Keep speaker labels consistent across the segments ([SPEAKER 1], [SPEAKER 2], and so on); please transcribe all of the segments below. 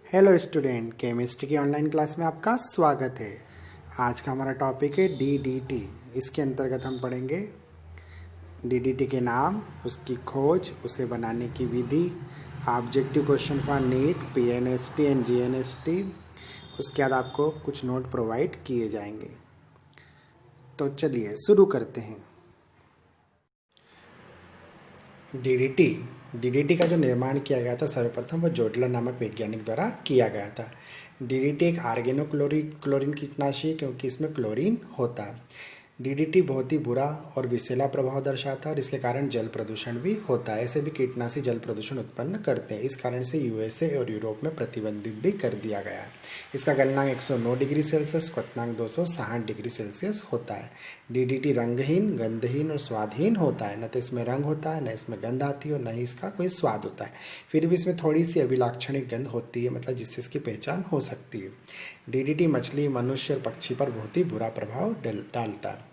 [SPEAKER 1] Hello student, chemistry की online class में आपका स्वागत है। आज का हमारा टॉपिक है डीडीटी। इसके अंतर्गत हम पढ़ेंगे डीडीटी के नाम, उसकी खोज, उसे बनाने की विधि, objective question for NEET, PNST and GNST. उसके बाद आपको कुछ नोट प्रोवाइड किए जाएंगे। तो चलिए शुरू करते हैं। डीडीटी का जो निर्माण किया गया था सर्वप्रथम वो जोडलर नामक वैज्ञानिक द्वारा किया गया था। डीडीटी एक क्लोरीन कीटनाशी है क्योंकि इसमें क्लोरीन होता है। डीडीटी बहुत ही बुरा और विषैला प्रभाव दर्शाता है और इसके कारण जल प्रदूषण भी होता है। ऐसे भी कीटनाशी जल प्रदूषण उत्पन्न करते हैं। इस कारण से यूएसए और यूरोप में प्रतिबंधित भी कर दिया गया है। इसका गलनांक 109 डिग्री सेल्सियस, क्वथनांक 260 डिग्री सेल्सियस होता है। डीडीटी रंगहीन, गंधहीन और स्वादहीन होता है। न तो इसमें रंग होता है, न इसमें गंध आती है और न ही इसका कोई स्वाद होता है। फिर भी इसमें थोड़ी सी अभिलाक्षणिक गंध होती है, मतलब जिससे इसकी पहचान हो सकती है। डीडीटी मछली, मनुष्य और पक्षी पर बहुत ही बुरा प्रभाव डालता है।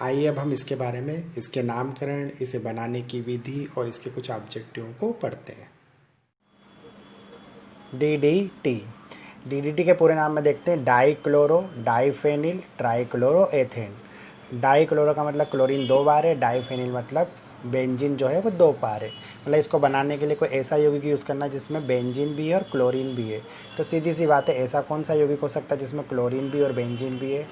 [SPEAKER 1] आइए अब हम इसके बारे में, इसके नामकरण, इसे बनाने की विधि और इसके कुछ ऑब्जेक्टिवों को पढ़ते हैं। डीडीटी के पूरे नाम में देखते हैं। Dichloro diphenyl ट्राइक्लोरोएथेन। डाइक्लोरो का मतलब क्लोरीन 2 बार है, डाइफेनिल मतलब बेंजीन जो है वो 2 बार है। मतलब इसको बनाने के लिए कोई ऐसा यौगिक यूज़ करना जिसमें बेंजीन भी है और क्लोरीन भी है। तो सीधी सी बात है, ऐसा कौन सा यौगिक हो सकता है जिसमें क्लोरीन भी और बेंजीन भी है?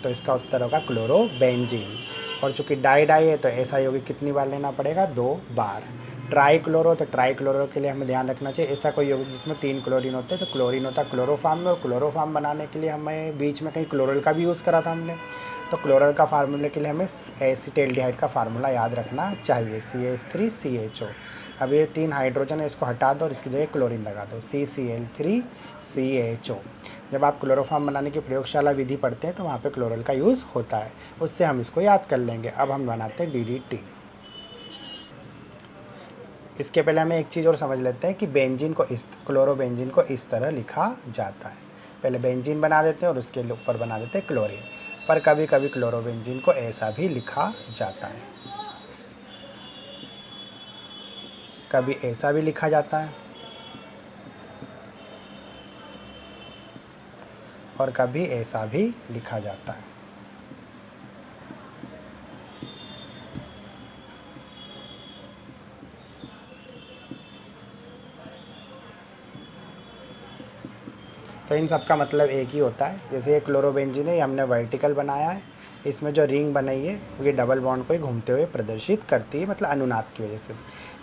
[SPEAKER 1] तो इसका उत्तर होगा क्लोरोबेंजीन। और चूंकि डाई है तो ऐसा यौगिक कितनी बार लेना पड़ेगा? 2 बार। ट्राइक्लोरो, तो ट्राइक्लोरो के लिए हमें ध्यान रखना चाहिए ऐसा कोई यौगिक जिसमें 3 क्लोरीन होते हैं। तो क्लोरीन होता है क्लोरोफार्म में, और क्लोरोफार्म बनाने के लिए हमें बीच में कहीं क्लोरल का भी यूज़ करा था हमने। तो क्लोरल का फार्मूले के लिए हमें एसिटाल्डिहाइड का फार्मूला याद रखना चाहिए, CH3CHO। अब ये 3 हाइड्रोजन है, इसको हटा दो और इसकी जगह क्लोरीन लगा दो, CCl3CHO। जब आप क्लोरोफार्म बनाने की प्रयोगशाला विधि पढ़ते हैं तो वहाँ पे क्लोरल का यूज़ होता है, उससे हम इसको याद कर लेंगे। अब हम बनाते हैं डीडीटी। इसके पहले हमें एक चीज़ और समझ लेते हैं कि बेंजीन को क्लोरोबेंजीन को इस तरह लिखा जाता है। पहले बेंजीन बना देते हैं और उसके ऊपर बना देते हैं क्लोरीन। पर कभी कभी क्लोरोबेंजीन को ऐसा भी लिखा जाता है, कभी ऐसा भी लिखा जाता है और कभी ऐसा भी लिखा जाता है। तो इन सब का मतलब एक ही होता है। जैसे ये क्लोरोबेंजीन है, ये हमने वर्टिकल बनाया है, इसमें जो रिंग बनाई है ये डबल बॉन्ड को ही घूमते हुए प्रदर्शित करती है, मतलब अनुनाद की वजह से।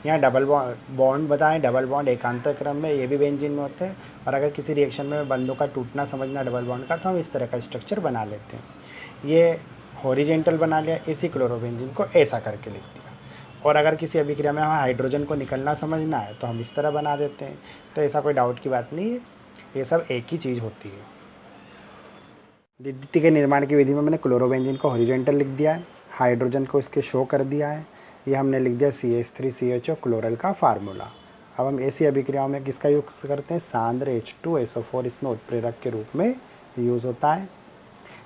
[SPEAKER 1] यहाँ डबल बॉन्ड बताएं, डबल बॉन्ड एकांतर क्रम में ये भी बेंजीन में होते हैं। और अगर किसी रिएक्शन में बंधों का टूटना समझना डबल बॉन्ड का, तो हम इस तरह का स्ट्रक्चर बना लेते हैं। ये हॉरिजेंटल बना लिया, इसी क्लोरोबेंजीन को ऐसा करके लिख दिया। और अगर किसी अभिक्रिया में हमें हाइड्रोजन को निकलना समझना है तो हम इस तरह बना देते हैं। तो ऐसा कोई डाउट की बात नहीं है, ये सब एक ही चीज़ होती है। डीडीटी के निर्माण की विधि में मैंने क्लोरोबेंजीन को हॉरिजॉन्टल लिख दिया है, हाइड्रोजन को इसके शो कर दिया है। ये हमने लिख दिया CH3CHO क्लोरल का फार्मूला। अब हम ऐसी अभिक्रियाओं में किसका यूज़ करते हैं? सांद्र H2SO4 इसमें उत्प्रेरक के रूप में यूज़ होता है।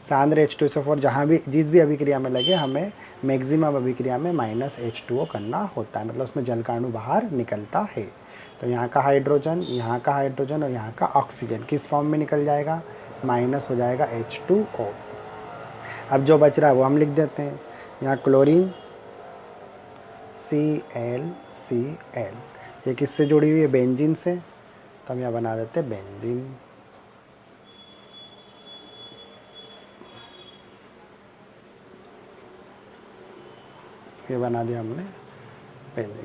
[SPEAKER 1] सांद्र H2SO4 जहाँ भी जिस भी अभिक्रिया में लगे, हमें मैक्सिमम अभिक्रिया में -H2O करना होता है, मतलब उसमें जल का अणु बाहर निकलता है। तो यहाँ का हाइड्रोजन, यहाँ का हाइड्रोजन और यहाँ का ऑक्सीजन किस फॉर्म में निकल जाएगा? माइनस हो जाएगा H2O। अब जो बच रहा है वो हम लिख देते हैं। यहाँ क्लोरीन ClCl, ये किससे जुड़ी हुई है? बेंजीन से। तो हम यहाँ बना देते हैं बेंजीन। ये बना दिया हमने।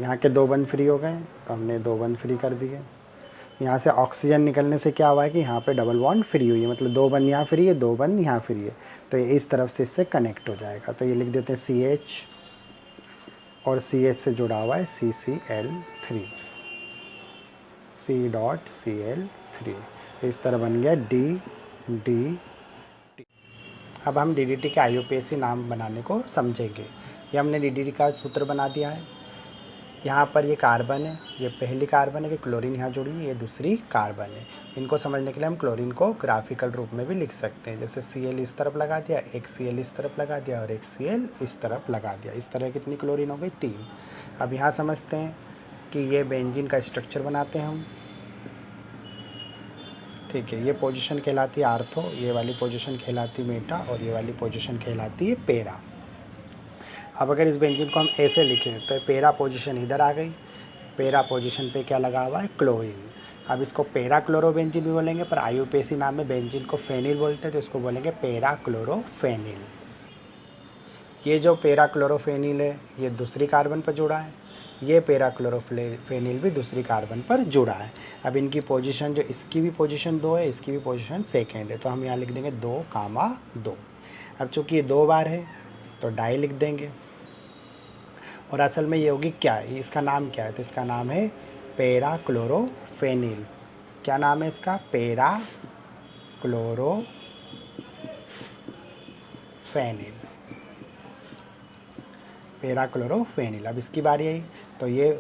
[SPEAKER 1] यहाँ के 2 बंद फ्री हो गए तो हमने 2 बंद फ्री कर दिए। यहाँ से ऑक्सीजन निकलने से क्या हुआ है कि यहाँ पे डबल बॉन्ड फ्री हुई है, मतलब 2 बंद यहाँ फ्री है, 2 बंद यहाँ फ्री है। तो ये इस तरफ से इससे कनेक्ट हो जाएगा। तो ये लिख देते हैं CH और CH से जुड़ा हुआ है CCl3, C.Cl3। इस तरह बन गया DDT। अब हम DDT के IUPAC नाम बनाने को समझेंगे। ये हमने DDT का सूत्र बना दिया है। यहाँ पर ये कार्बन है, ये पहली कार्बन है कि क्लोरीन यहाँ जुड़ी है, ये दूसरी कार्बन है। इनको समझने के लिए हम क्लोरीन को ग्राफिकल रूप में भी लिख सकते हैं। जैसे Cl इस तरफ लगा दिया, एक Cl इस तरफ लगा दिया और एक Cl इस तरफ लगा दिया। इस तरह कितनी क्लोरीन हो गई? 3। अब यहाँ समझते हैं कि ये बेंजीन का स्ट्रक्चर बनाते हैं हम। ठीक है, ये पोजीशन कहलाती है आर्थो, ये वाली पोजीशन कहलाती मेटा और ये वाली पोजीशन कहलाती है पेरा। अब अगर इस बेंजीन को हम ऐसे लिखें तो पेरा पोजीशन इधर आ गई, पेरा पोजीशन पे क्या लगा हुआ है, क्लोरीन। अब इसको पेरा क्लोरोबेंजीन भी बोलेंगे, पर आईयूपीएसी नाम में बेंजीन को फेनिल बोलते हैं, तो इसको बोलेंगे पेरा क्लोरोफेनिल। ये जो पेरा क्लोरोफेनिल है ये दूसरी कार्बन पर जुड़ा है, ये पेरा क्लोरोफेनिल भी दूसरी कार्बन पर जुड़ा है। अब इनकी पोजीशन, जो इसकी भी पोजीशन 2 है, इसकी भी पोजीशन सेकेंड है, तो हम यहाँ लिख देंगे 2,2। अब चूँकि ये 2 बार है तो डाई लिख देंगे। और असल में ये होगी क्या, इसका नाम क्या है, तो इसका नाम है पेरा क्लोरोफेनिल। क्या नाम है इसका, पेरा क्लोरोफेनिल, पेरा क्लोरोफेनिल। अब इसकी बारी आई, तो ये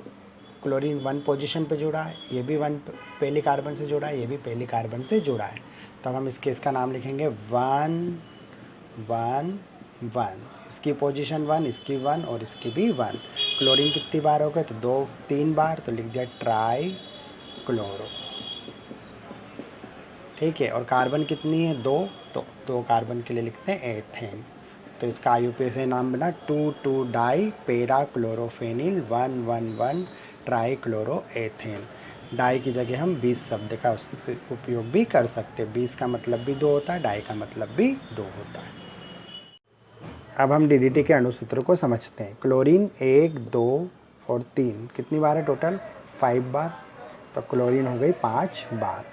[SPEAKER 1] क्लोरीन 1 पोजीशन पे जुड़ा है, ये भी 1 पहली कार्बन से जुड़ा है, ये भी पहली कार्बन से जुड़ा है, तो हम इसका नाम लिखेंगे 1 1 1। इसकी पोजीशन 1, इसकी 1 और इसकी भी 1। क्लोरीन कितनी बार हो गए, तो 3 बार, तो लिख दिया ट्राई क्लोरो। ठीक है, और कार्बन कितनी है, 2, तो 2 कार्बन के लिए लिखते हैं एथेन। तो इसका आईयूपीएसी नाम बना 2,2 डाई पेरा क्लोरोफेनिल 1,1,1 ट्राई क्लोरो एथेन। डाई की जगह हम 20 शब्द का उपयोग भी कर सकते हैं, 20 का मतलब भी 2 होता है, डाई का मतलब भी 2 होता है। अब हम डीडीटी के अणुसूत्र को समझते हैं। क्लोरीन 1, 2 और 3 कितनी बार है टोटल, 5 बार, तो क्लोरीन हो गई 5 बार।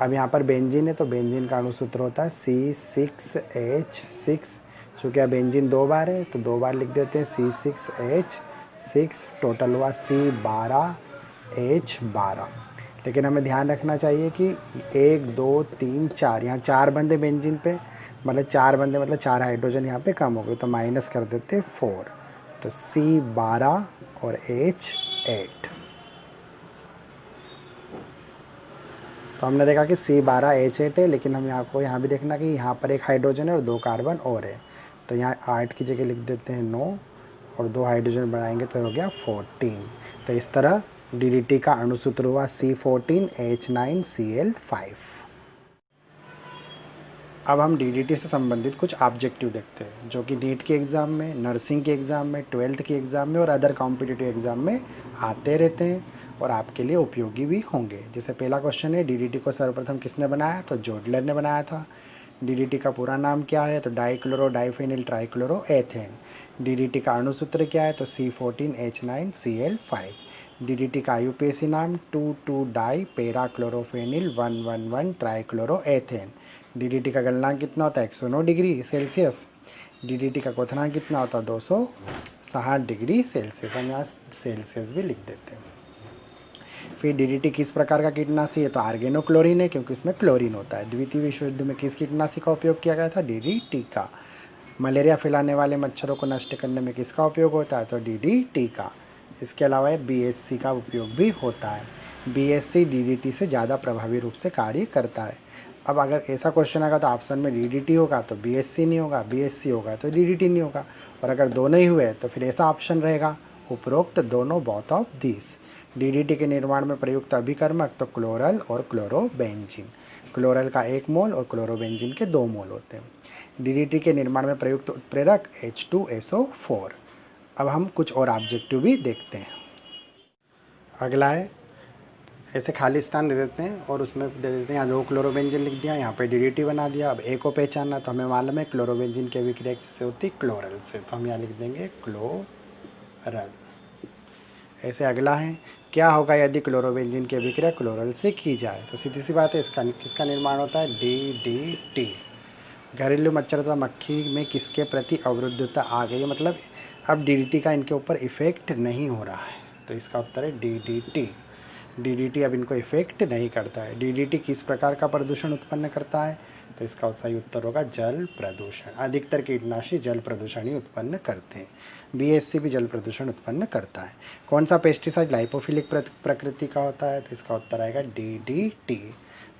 [SPEAKER 1] अब यहाँ पर बेंजीन है, तो बेंजीन का अणुसूत्र होता है C6H6। चूँकि अब बेंजीन 2 बार है तो 2 बार लिख देते हैं C6H6, टोटल हुआ C12H12। लेकिन हमें ध्यान रखना चाहिए कि 1, 2, 3, 4, यहाँ 4 बंदे बेंजीन पे, मतलब 4 बंदे मतलब 4 हाइड्रोजन यहाँ पे कम हो गए, तो माइनस कर देते 4, तो C12 और H8। तो हमने देखा कि C12H8 है, लेकिन हम यहाँ भी देखना कि यहाँ पर 1 हाइड्रोजन है और 2 कार्बन और है, तो यहाँ 8 की जगह लिख देते हैं 9 और 2 हाइड्रोजन बढ़ाएंगे तो हो गया 14। तो इस तरह डीडीटी का अणुसूत्र हुआ C14H9Cl5। अब हम डीडीटी से संबंधित कुछ ऑब्जेक्टिव देखते हैं, जो कि नीट के एग्ज़ाम में, नर्सिंग के एग्ज़ाम में, 12th के एग्ज़ाम में और अदर कॉम्पिटिटिव एग्ज़ाम में आते रहते हैं और आपके लिए उपयोगी भी होंगे। जैसे पहला क्वेश्चन है, डीडीटी को सर्वप्रथम किसने बनाया, तो जोडलर ने बनाया था। डीडीटी का पूरा नाम क्या है, तो dichloro diphenyl trichloro ethane. DDT का अणुसूत्र क्या है, तो C14H9Cl5। डीडीटी का आईयूपीएसी नाम 2,2 डाई पेरा क्लोरोफेनिल 1,1,1 ट्राइक्लोरो एथेन। डीडीटी का गलनांक कितना होता है, 109 डिग्री सेल्सियस। डीडीटी का क्वथनांक कितना होता है, 260 डिग्री सेल्सियस। हम यहाँ सेल्सियस भी लिख देते हैं। फिर डीडीटी किस प्रकार का कीटनाशी है, तो आर्गेनोक्लोरीन है, क्योंकि इसमें क्लोरीन होता है। द्वितीय विश्व युद्ध में किस कीटनाशी का उपयोग किया गया था, डीडीटी का। मलेरिया फैलाने वाले मच्छरों को नष्ट करने में किसका उपयोग होता है, तो डीडीटी का। इसके अलावा बीएससी का उपयोग भी होता है। बीएससी डीडीटी से ज़्यादा प्रभावी रूप से कार्य करता है। अब अगर ऐसा क्वेश्चन आएगा तो ऑप्शन में डीडीटी होगा तो बीएससी नहीं होगा, बीएससी होगा तो डीडीटी नहीं होगा, और अगर दोनों ही हुए तो फिर ऐसा ऑप्शन रहेगा उपरोक्त दोनों, बोथ ऑफ दिस। डीडीटी के निर्माण में प्रयुक्त अभिकर्मक तो क्लोरल और क्लोरोबेंजीन। क्लोरल का 1 मोल और क्लोरोबेंजीन के 2 मोल होते हैं। डीडीटी के निर्माण में प्रयुक्त उत्प्रेरक H2SO4। अब हम कुछ और ऑब्जेक्टिव भी देखते हैं। अगला है, ऐसे खाली स्थान दे देते हैं और उसमें दे देते हैं, यहाँ 2 क्लोरोबेंजीन लिख दिया, यहाँ पे डीडीटी बना दिया। अब ए को पहचानना, तो हमें मालूम है क्लोरोबेंजीन की अभिक्रिया किससे होती, क्लोरल से, तो हम यहाँ लिख देंगे क्लोरल। ऐसे अगला है, क्या होगा यदि क्लोरोबेंजीन की अभिक्रिया क्लोरल से की जाए, तो सीधी सी बात है, इसका किसका निर्माण होता है, डीडीटी। घरेलू मच्छर तथा मक्खी में किसके प्रति अवरुद्धता आ गई, मतलब अब डीडीटी का इनके ऊपर इफेक्ट नहीं हो रहा है, तो इसका उत्तर है डीडीटी। डीडीटी अब इनको इफेक्ट नहीं करता है। डीडीटी किस प्रकार का प्रदूषण उत्पन्न करता है, तो इसका सही उत्तर होगा जल प्रदूषण। अधिकतर कीटनाशी जल प्रदूषण ही उत्पन्न करते हैं। बीएससी भी जल प्रदूषण उत्पन्न करता है। कौन सा पेस्टिसाइड लाइपोफिलिक प्रकृति का होता है, तो इसका उत्तर आएगा डीडीटी।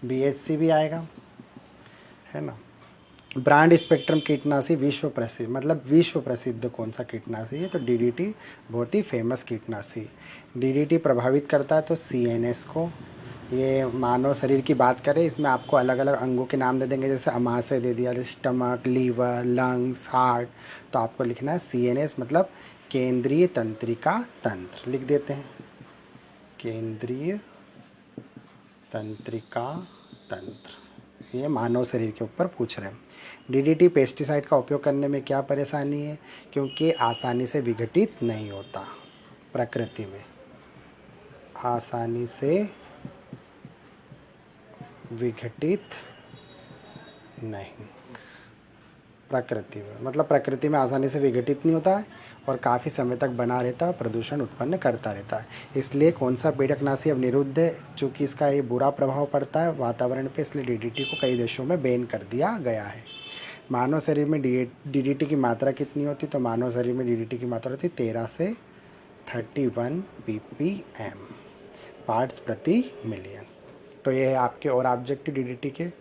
[SPEAKER 1] बीएससी भी आएगा, है ना। ब्रांड स्पेक्ट्रम कीटनाशी विश्व प्रसिद्ध, मतलब विश्व प्रसिद्ध कौन सा कीटनाशी है, तो डीडीटी बहुत ही फेमस कीटनाशी। डीडीटी प्रभावित करता है तो सीएनएस को, ये मानव शरीर की बात करें, इसमें आपको अलग अलग अंगों के नाम दे देंगे, जैसे अमाशय दे दिया, जैसे स्टमक, लीवर, लंग्स, हार्ट। तो आपको लिखना है CNS मतलब केंद्रीय तंत्रिका तंत्र, लिख देते हैं केंद्रीय तंत्रिका तंत्र। ये मानव शरीर के ऊपर पूछ रहे हैं। DDT पेस्टिसाइड का उपयोग करने में क्या परेशानी है? क्योंकि आसानी से विघटित नहीं होता प्रकृति में, आसानी से विघटित नहीं प्रकृति में, मतलब प्रकृति में आसानी से विघटित नहीं होता है और काफ़ी समय तक बना रहता है, प्रदूषण उत्पन्न करता रहता है। इसलिए कौन सा पीड़कनाशी अब निरुद्ध है, चूँकि इसका ये बुरा प्रभाव पड़ता है वातावरण पे, इसलिए DDT को कई देशों में बैन कर दिया गया है। मानव शरीर में DDT की मात्रा कितनी होती? तो मानव शरीर में DDT की मात्रा होती 13 से 31 ppm पार्ट्स प्रति मिलियन। तो ये है आपके और ऑब्जेक्टिव DDT के।